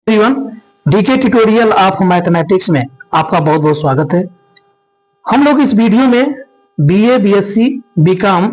Everyone, DK tutorial of mathematics में आपका बहुत बहुत स्वागत है। हम लोग इस वीडियो में बीए, बीएससी, बीकॉम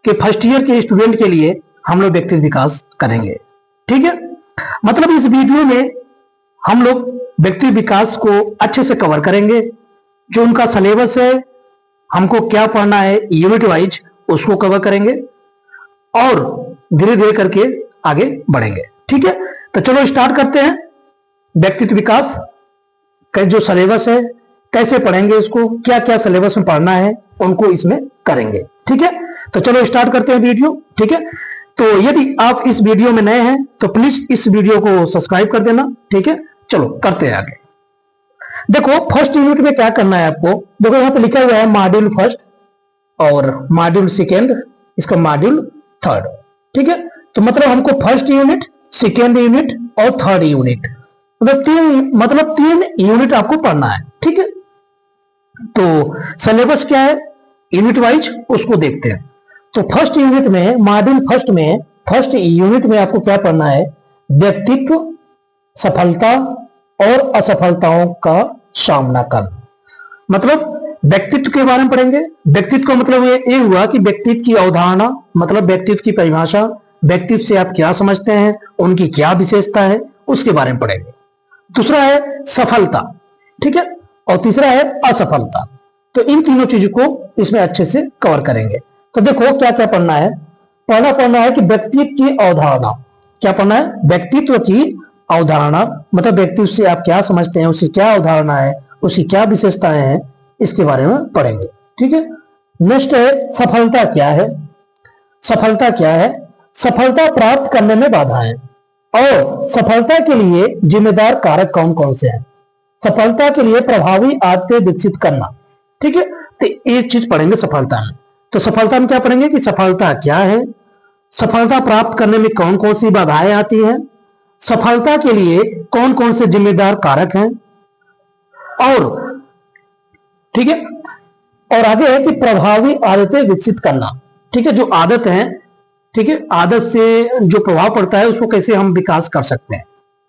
के फर्स्ट ईयर के स्टूडेंट के लिए हम लोग व्यक्तित्व विकास करेंगे। ठीक है, मतलब इस वीडियो में हम लोग व्यक्तित्व विकास को अच्छे से कवर करेंगे। जो उनका सिलेबस है, हमको क्या पढ़ना है यूनिट वाइज, उसको कवर करेंगे और धीरे धीरे करके आगे बढ़ेंगे। ठीक है, तो चलो स्टार्ट करते हैं। व्यक्तित्व विकास का जो सिलेबस है, कैसे पढ़ेंगे इसको, क्या क्या सिलेबस में पढ़ना है, उनको इसमें करेंगे। ठीक है, तो चलो स्टार्ट करते हैं वीडियो। ठीक है, तो यदि आप इस वीडियो में नए हैं तो प्लीज इस वीडियो को सब्सक्राइब कर देना। ठीक है, चलो करते हैं आगे। देखो, फर्स्ट यूनिट में क्या करना है आपको, देखो यहाँ पे लिखा हुआ है मॉड्यूल फर्स्ट और मॉड्यूल सेकेंड, इसका मॉड्यूल थर्ड। ठीक है, तो मतलब हमको फर्स्ट यूनिट, सेकेंड यूनिट और थर्ड यूनिट, मतलब तीन यूनिट आपको पढ़ना है। ठीक है, तो सिलेबस क्या है यूनिट वाइज, उसको देखते हैं। तो फर्स्ट यूनिट में, मॉड्यूल फर्स्ट में, फर्स्ट यूनिट में आपको क्या पढ़ना है, व्यक्तित्व, सफलता और असफलताओं का सामना करना। मतलब व्यक्तित्व के बारे में पढ़ेंगे। व्यक्तित्व का मतलब ये हुआ कि व्यक्तित्व की अवधारणा, मतलब व्यक्तित्व की परिभाषा, व्यक्तित्व से आप क्या समझते हैं, उनकी क्या विशेषता है, उसके बारे में पढ़ेंगे। दूसरा है सफलता, ठीक है, और तीसरा है असफलता। तो इन तीनों चीजों को इसमें अच्छे से कवर करेंगे। तो देखो क्या क्या पढ़ना है। पढ़ना है कि व्यक्तित्व की अवधारणा, क्या पढ़ना है, व्यक्तित्व की अवधारणा, मतलब व्यक्तित्व से आप क्या समझते हैं, उसकी क्या अवधारणा है, उसकी क्या विशेषताएं हैं, इसके बारे में पढ़ेंगे। ठीक है, नेक्स्ट है सफलता क्या है। सफलता क्या है, सफलता प्राप्त करने में बाधाएं और सफलता के लिए जिम्मेदार कारक कौन कौन से हैं। सफलता के लिए प्रभावी आदतें विकसित करना। ठीक है, तो ये चीज पढ़ेंगे सफलता में। तो सफलता में क्या पढ़ेंगे कि सफलता क्या है, सफलता प्राप्त करने में कौन कौन सी बाधाएं आती हैं, सफलता के लिए कौन कौन से जिम्मेदार कारक हैं, और ठीक है, और आगे है कि प्रभावी आदतें विकसित करना। ठीक है, जो आदत है, ठीक है, आदत से जो प्रभाव पड़ता है उसको कैसे हम विकास कर सकते हैं।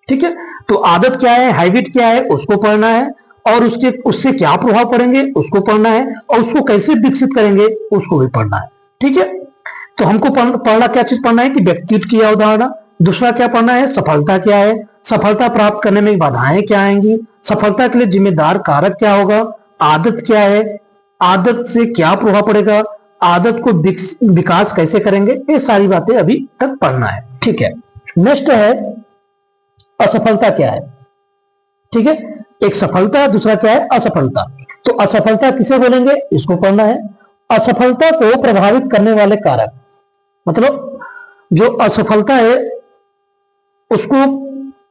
ठीक है, तो आदत क्या है, हैबिट क्या है, उसको पढ़ना है, और उससे क्या प्रभाव पड़ेंगे उसको पढ़ना है, और उसको कैसे विकसित करेंगे उसको भी पढ़ना है। ठीक है, तो हमको पढ़ना क्या चीज पढ़ना है कि व्यक्तित्व की अवधारणा। दूसरा क्या पढ़ना है, सफलता क्या है, सफलता प्राप्त करने में बाधाएं क्या आएंगी, सफलता के लिए जिम्मेदार कारक क्या होगा, आदत क्या है, आदत से क्या प्रभाव पड़ेगा, आदत को विकास कैसे करेंगे, ये सारी बातें अभी तक पढ़ना है। ठीक है, नेक्स्ट है असफलता क्या है। ठीक है, एक सफलता, दूसरा क्या है असफलता। तो असफलता किसे बोलेंगे, इसको पढ़ना है। असफलता को प्रभावित करने वाले कारक, मतलब जो असफलता है उसको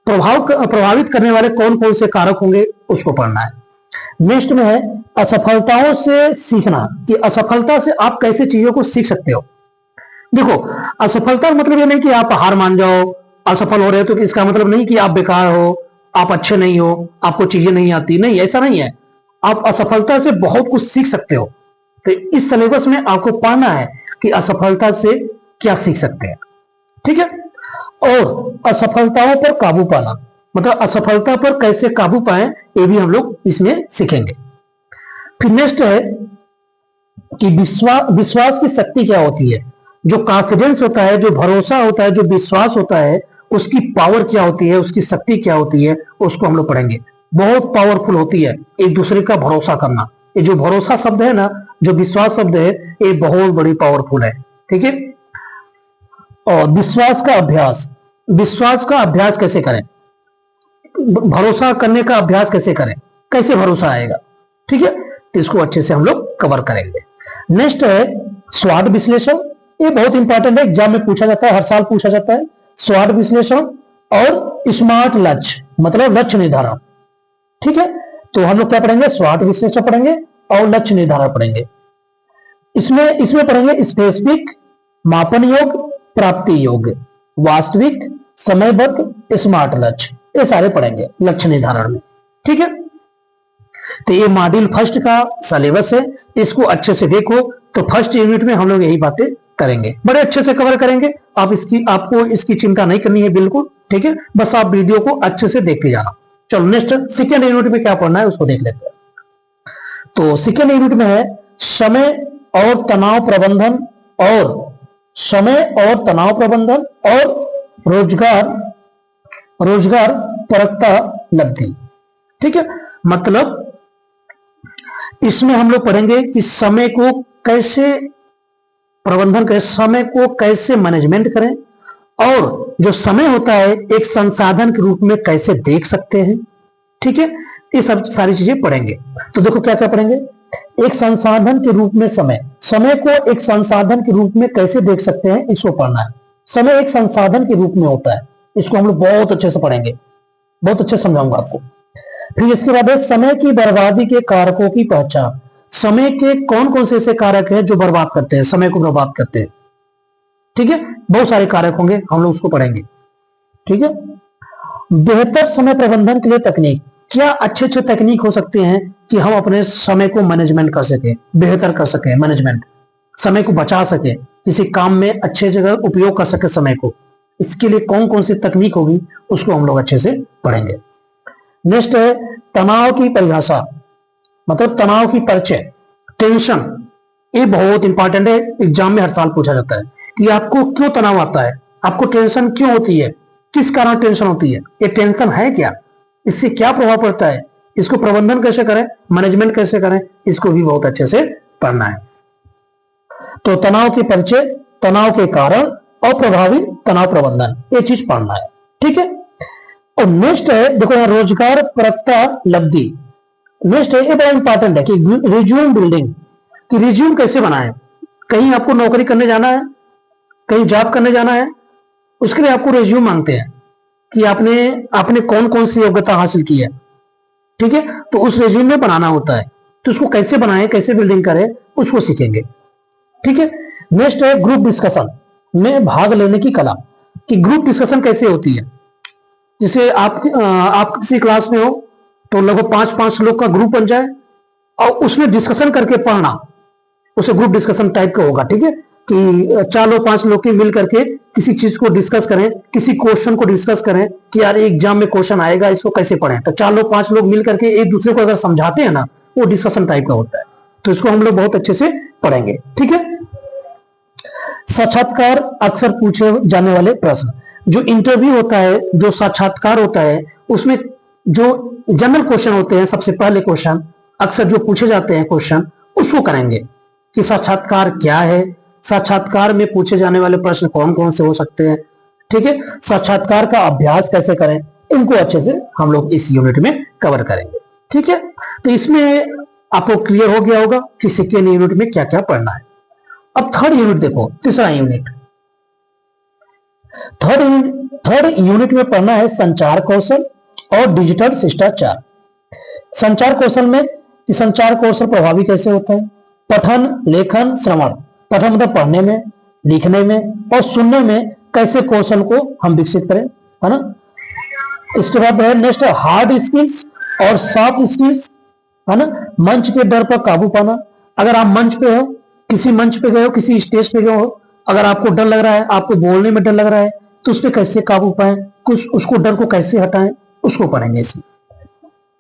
प्रभावित करने वाले कौन कौन से कारक होंगे, उसको पढ़ना है। नेक्स्ट में है असफलताओं से सीखना, कि असफलता से आप कैसे चीजों को सीख सकते हो। देखो, असफलता मतलब ये नहीं कि आप हार मान जाओ, असफल हो रहे हो तो इसका मतलब नहीं कि आप बेकार हो, आप अच्छे नहीं हो, आपको चीजें नहीं आती, नहीं, ऐसा नहीं है। आप असफलता से बहुत कुछ सीख सकते हो। तो इस सिलेबस में आपको पढ़ना है कि असफलता से क्या सीख सकते हैं। ठीक है, और असफलताओं पर काबू पाना, मतलब असफलता पर कैसे काबू पाएं, ये भी हम लोग इसमें सीखेंगे। फिर नेक्स्ट है कि विश्वास की शक्ति क्या होती है। जो कॉन्फिडेंस होता है, जो भरोसा होता है, जो विश्वास होता है, उसकी पावर क्या होती है, उसकी शक्ति क्या होती है, उसको हम लोग पढ़ेंगे। बहुत पावरफुल होती है एक दूसरे का भरोसा करना। ये जो भरोसा शब्द है ना, जो विश्वास शब्द है, ये बहुत बड़ी पावरफुल है। ठीक है, और विश्वास का अभ्यास कैसे करें, भरोसा करने का अभ्यास कैसे करें, कैसे भरोसा आएगा। ठीक है, तो इसको अच्छे से हम लोग कवर करेंगे। नेक्स्ट है स्वॉट विश्लेषण। ये बहुत इंपॉर्टेंट है, एग्जाम में पूछा जाता है, हर साल पूछा जाता है। स्वॉट विश्लेषण और स्मार्ट लक्ष्य, मतलब लक्ष्य निर्धारण। ठीक है, तो हम लोग क्या पढ़ेंगे, स्वॉट विश्लेषण पढ़ेंगे और लक्ष्य निर्धारण पढ़ेंगे। इसमें पढ़ेंगे स्पेसिफिक, मापन योग्य, प्राप्ति योग्य, वास्तविक, समयबद्ध, स्मार्ट लक्ष्य, ये सारे पढ़ेंगे लक्ष्य निर्धारण में। ठीक है, तो ये मॉड्यूल फर्स्ट का सिलेबस है, इसको अच्छे से देखो। तो फर्स्ट यूनिट में हम लोग यही बातें करेंगे, बड़े अच्छे से कवर करेंगे। आपको इसकी चिंता नहीं करनी है बिल्कुल, ठीक है। बस आप वीडियो को अच्छे से देखते जाना। चलो नेक्स्ट सेकेंड यूनिट में क्या पढ़ना है उसको देख लेते हैं। तो सेकेंड यूनिट में है समय और तनाव प्रबंधन और रोजगार परकता लब्धि, ठीक है। मतलब इसमें हम लोग पढ़ेंगे कि समय को कैसे प्रबंधन करें, समय को कैसे मैनेजमेंट करें, और जो समय होता है एक संसाधन के रूप में कैसे देख सकते हैं, ठीक है। ये सब सारी चीजें पढ़ेंगे। तो देखो क्या क्या पढ़ेंगे। एक संसाधन के रूप में समय को एक संसाधन के रूप में कैसे देख सकते हैं, इसको पढ़ना है। समय एक संसाधन के रूप में होता है, इसको हम लोग बहुत अच्छे से पढ़ेंगे, बहुत अच्छे समझाऊंगा आपको। फिर इसके बाद है समय की बर्बादी के कारकों की पहचान। समय के कौन कौन से ऐसे कारक हैं जो बर्बाद करते हैं, समय को बर्बाद करते हैं, ठीक है। बहुत सारे कारक होंगे, हम लोग उसको पढ़ेंगे, ठीक है। बेहतर समय प्रबंधन के लिए तकनीक, क्या अच्छे अच्छे तकनीक हो सकते हैं कि हम अपने समय को मैनेजमेंट कर सके, बेहतर कर सके, मैनेजमेंट, समय को बचा सके, किसी काम में अच्छे जगह उपयोग कर सके समय को। इसके लिए कौन कौन सी तकनीक होगी उसको हम लोग अच्छे से पढ़ेंगे। नेक्स्ट है तनाव की परिभाषा, मतलब तनाव की परिचय, टेंशन। ये बहुत इंपॉर्टेंट है, एग्जाम में हर साल पूछा जाता है कि आपको क्यों तनाव आता है, आपको टेंशन क्यों होती है, किस कारण टेंशन होती है, ये टेंशन है क्या, इससे क्या प्रभाव पड़ता है, इसको प्रबंधन कैसे करें, मैनेजमेंट कैसे करें, इसको भी बहुत अच्छे से पढ़ना है। तो तनाव के परिचय, तनाव के कारण और प्रभावी तनाव प्रबंधन, ये चीज पढ़ना है, ठीक है। और नेक्स्ट है देखो यहाँ रोजगार परकता लब्धि। नेक्स्ट है ये बड़ा इंपॉर्टेंट है कि रिज्यूम बिल्डिंग, कि रिज्यूम कैसे बनाएं। कहीं आपको नौकरी करने जाना है, कहीं जॉब करने जाना है, उसके लिए आपको रिज्यूम मांगते हैं कि आपने कौन कौन सी योग्यता हासिल की है, ठीक है। तो उस रिज्यूम में बनाना होता है, तो उसको कैसे बनाएं, कैसे बिल्डिंग करें, उसको सीखेंगे, ठीक है। नेक्स्ट है ग्रुप डिस्कशन में भाग लेने की कला, कि ग्रुप डिस्कशन कैसे होती है। जैसे आप किसी क्लास में हो तो लगभग 5-5 लोग का ग्रुप बन जाए और उसमें डिस्कशन करके पढ़ना, उसे ग्रुप डिस्कशन टाइप का होगा, ठीक है। कि 4-5 लोग के मिल करके किसी चीज को डिस्कस करें, किसी क्वेश्चन को डिस्कस करें कि यार एग्जाम में क्वेश्चन आएगा, इसको कैसे पढ़ें। तो 4-5 लोग मिल करके एक दूसरे को अगर समझाते हैं ना, वो डिस्कशन टाइप का होता है। तो इसको हम लोग बहुत अच्छे से पढ़ेंगे, ठीक है। साक्षात्कार अक्सर पूछे जाने वाले प्रश्न, जो इंटरव्यू होता है, जो साक्षात्कार होता है, उसमें जो जनरल क्वेश्चन होते हैं, सबसे पहले क्वेश्चन अक्सर जो पूछे जाते हैं क्वेश्चन, उसको करेंगे कि साक्षात्कार क्या है, साक्षात्कार में पूछे जाने वाले प्रश्न कौन कौन से हो सकते हैं, ठीक है। साक्षात्कार का अभ्यास कैसे करें, इनको अच्छे से हम लोग इस यूनिट में कवर करेंगे, ठीक है। तो इसमें आपको क्लियर हो गया होगा कि सेकेंड यूनिट में क्या क्या पढ़ना है। अब थर्ड यूनिट देखो, तीसरा यूनिट, थर्ड यूनिट में पढ़ना है संचार कौशल और डिजिटल शिष्टाचार। संचार कौशल में कि संचार कौशल प्रभावी कैसे होता है, पठन, लेखन, श्रवण। पठन मतलब पढ़ने में, लिखने में और सुनने में कैसे कौशल को हम विकसित करें, है ना। इसके बाद है नेक्स्ट हार्ड स्किल्स और सॉफ्ट स्किल्स, है ना। मंच के डर पर काबू पाना। अगर आप मंच पे हो, किसी मंच पे गए हो, किसी स्टेज पे गए हो, अगर आपको डर लग रहा है, आपको बोलने में डर लग रहा है, तो उस पर कैसे काबू पाएं, कुछ उसको डर को कैसे हटाएं, उसको पढ़ेंगे इसमें।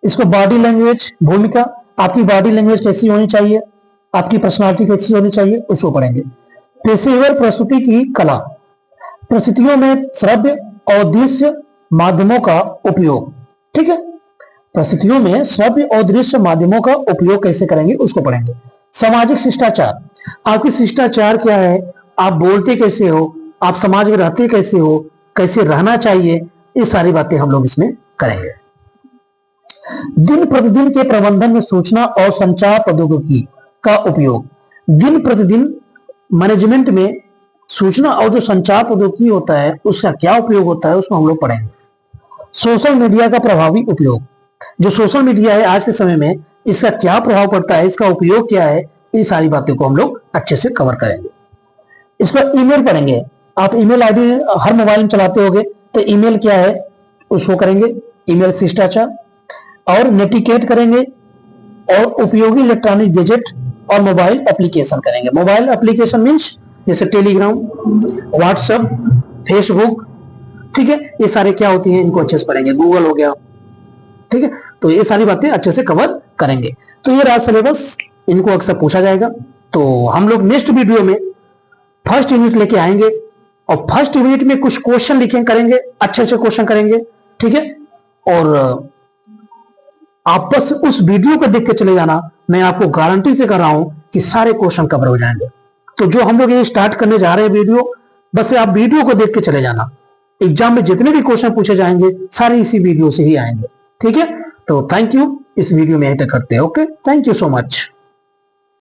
इसको बॉडी लैंग्वेज भूमिका, आपकी बॉडी लैंग्वेज कैसी होनी चाहिए, आपकी पर्सनालिटी कैसी होनी चाहिए, उसको पढ़ेंगे। पेशेवर प्रस्तुति की कला, परिस्थितियों में श्रव्य और दृश्य माध्यमों का उपयोग, ठीक है। परिस्थितियों में श्रव्य और दृश्य माध्यमों का उपयोग कैसे करेंगे, उसको पढ़ेंगे। सामाजिक शिष्टाचार, आपकी शिष्टाचार क्या है, आप बोलते कैसे हो, आप समाज में रहते कैसे हो, कैसे रहना चाहिए, ये सारी बातें हम लोग इसमें करेंगे। दिन प्रतिदिन के प्रबंधन में सूचना और संचार प्रौद्योगिकी का उपयोग, दिन प्रतिदिन मैनेजमेंट में सूचना और जो संचार प्रौद्योगिकी होता है उसका क्या उपयोग होता है, उसको हम लोग पढ़ेंगे। सोशल मीडिया का प्रभावी उपयोग, जो सोशल मीडिया है आज के समय में, इसका क्या प्रभाव पड़ता है, इसका उपयोग क्या है, ये सारी बातों को हम लोग अच्छे से कवर करेंगे। इसका ईमेल पढ़ेंगे। आप ईमेल आईडी हर मोबाइल में चलाते होंगे, तो ईमेल क्या है उसको करेंगे, ईमेल शिष्टाचार। और नेटिकेट करेंगे और उपयोगी इलेक्ट्रॉनिक गैजेट और मोबाइल एप्लीकेशन करेंगे। मोबाइल एप्लीकेशन मीन्स जैसे टेलीग्राम, व्हाट्सएप, फेसबुक, ठीक है, ये सारे क्या होती हैं, इनको अच्छे से पढ़ेंगे। गूगल हो गया, ठीक है, तो ये सारी बातें अच्छे से कवर करेंगे। तो ये रहा सिलेबस, इनको अक्सर पूछा जाएगा। तो हम लोग नेक्स्ट वीडियो में फर्स्ट यूनिट लेके आएंगे और फर्स्ट यूनिट में कुछ क्वेश्चन लिखें करेंगे, अच्छे अच्छे क्वेश्चन करेंगे, ठीक है। और आप बस उस वीडियो को देख के चले जाना, मैं आपको गारंटी से कर रहा हूं कि सारे क्वेश्चन कवर हो जाएंगे। तो जो हम लोग ये स्टार्ट करने जा रहे हैं वीडियो, बस आप वीडियो को देख के चले जाना। एग्जाम में जितने भी क्वेश्चन पूछे जाएंगे सारे इसी वीडियो से ही आएंगे, ठीक है। तो थैंक यू, इस वीडियो में यहीं तक करते हैं। Okay, thank you so much.